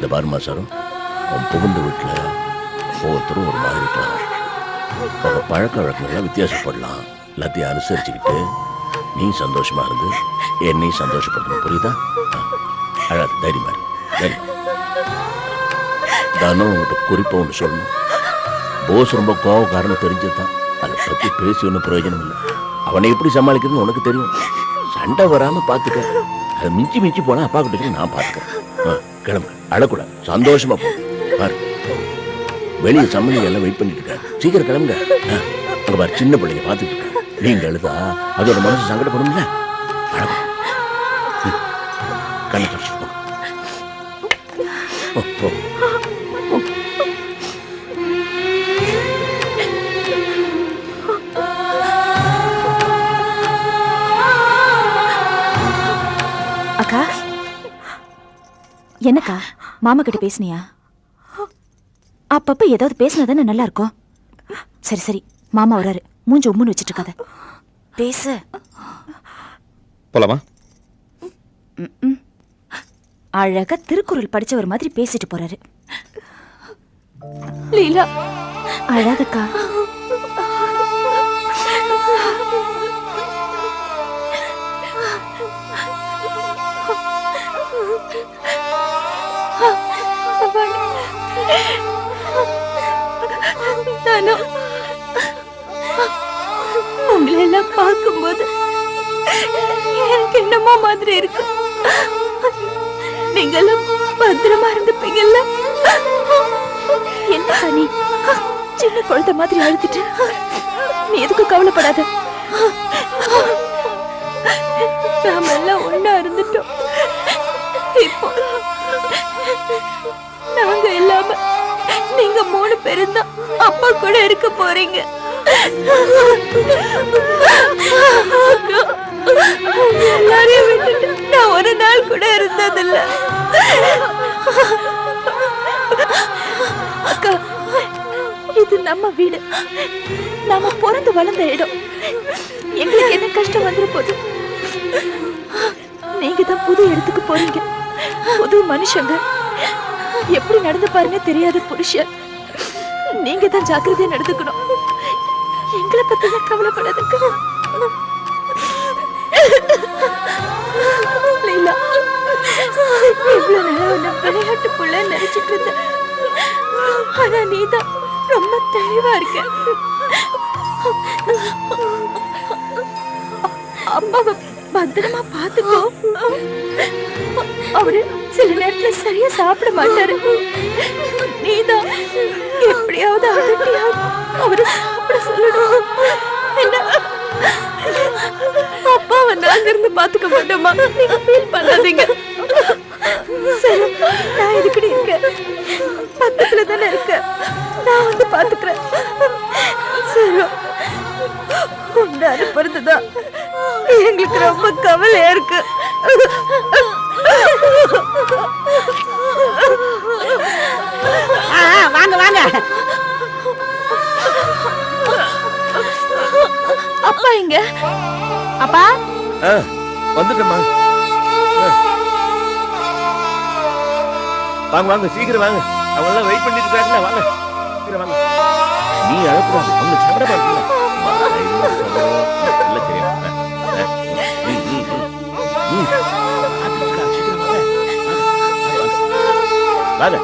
இந்த பாருமா சாரும், உன் புகுந்த வீட்டில் ஒவ்வொருத்தரும் ஒரு மாதிரி இருக்கலாம். அவங்க பழக்க வழக்கங்கள்லாம் வித்தியாசப்படலாம். எல்லாத்தையும் அனுசரிச்சுக்கிட்டு நீ சந்தோஷமா இருந்து என்னையும் சந்தோஷப்படுத்தணும். புரியுதா? அழாது, தைரியமா இரு. தானும் உங்கள்கிட்ட குறிப்பாக ஒன்று சொல்லணும். போஸ் ரொம்ப கோவக்காரன்னு தெரிஞ்சதுதான். அதை பற்றி பேசி ஒன்றும் பிரயோஜனம் இல்லை. அவனை எப்படி சமாளிக்கிறதுன்னு உனக்கு தெரியும். சண்டை வராமல் பார்த்துக்க. அதை மிஞ்சி போனால் அப்பா கிட்ட நான் பார்த்துக்கிறேன். கிளம்பு, அழக்கூடாது, சந்தோஷமா போ. பாரு, வெளியே சம்மளி எல்லாம் வெயிட் பண்ணிட்டு இருக்காரு. சீக்கிரம் கிளம்புங்க. அங்கே பாரு, சின்ன பிள்ளைங்க பார்த்துட்டு இருக்காரு. நீங்க அழுதா அதோட மனசு சங்கடப்படும்ல. கண்ணை தொடச்சு போ. அக்கா, என்னக்கா மாமா கிட்ட பேசுனியா? அப்பப்ப ஏதாவது பேசினாதானே நல்லா இருக்கும். சரி சரி, மாமா வராரு, மூஞ்சி உம்முன்னு வச்சிட்டு இருக்காத, பேசு. போலாமா? அழகா திருக்குறள் படிச்சவர் மாதிரி பேசிட்டு போறாரு. லீலா அழகக்கா. உங்களை எல்லாம் பார்க்கும்போது எனக்கு என்னமோ மாதிரி இருக்கு. நீங்க எல்லாம் பத்திரமா இருந்துப்பீங்கல்ல? என்ன நீ சின்ன குழந்தை மாதிரி அழுத்திட்டு? நீ எதுக்கு கவலைப்படாத. நாம எல்லாம் ஒண்ணா இருந்துட்டோம். இப்போ நாங்க இல்லாம நீங்க 3 பேரும் தான் அப்பா கூட இருக்க போறீங்க. எல்லாரையும் விட்டுட்டு நான் ஒரு நாள் கூட இருந்ததில்ல. அக்கா, இது நம்ம வீடு, நாம பிறந்து வளர்ந்த இடம். எங்களுக்கு என்ன கஷ்டம் வந்துட போது? நீங்க தான் புது இடத்துக்கு போறீங்க, புது மனுஷங்க. எப்படி நடந்து பாருங்க தெரியாத புருஷன். நீங்க தான் ஜாக்கிரதையா நடந்துக்கணும். எங்களை பத்தி தான் கவலைப்படாதுக்கு. லீலா, இவ்வளவு நேரம் உன்னை விளையாட்டு புள்ள நினைச்சிட்டு இருந்த. ஆனா நீதான் ரொம்ப தெளிவா இருக்க. அம்மாவை பத்திரமா பாத்துக்கோ. அவரு சில நேரத்துல சரியா சாப்பிட மாட்டாரு. நீதான் எப்படியாவது அதட்டியாவது அவரை சாப்பிட சொல்லணும். என்ன, அப்பாவை நாங்க இருந்து பாத்துக்க மாட்டோமா? நீங்க ஃபீல் பண்ணாதீங்க. சரி, நான் இதுக்கிட்ட இருக்கேன், பக்கத்துல தானே இருக்க. நான் வந்து பாத்துக்கிறேன். சரி, உன்னை அனுப்புறதுதான் எங்களுக்கு ரொம்ப கவலையா இருக்கு. வாங்க வாங்க. அப்பா இங்க. அப்பா வந்துட்டம்மா. வாங்க வாங்க, சீக்கிரம் வாங்க. அவங்க எல்லாம் வெயிட் பண்ணிட்டு இருக்காங்க. வாங்க, சீக்கிரம் வாங்க. நீ அழக்கூடாது, அவங்க சங்கடமா இருக்குல்ல. வாங்க.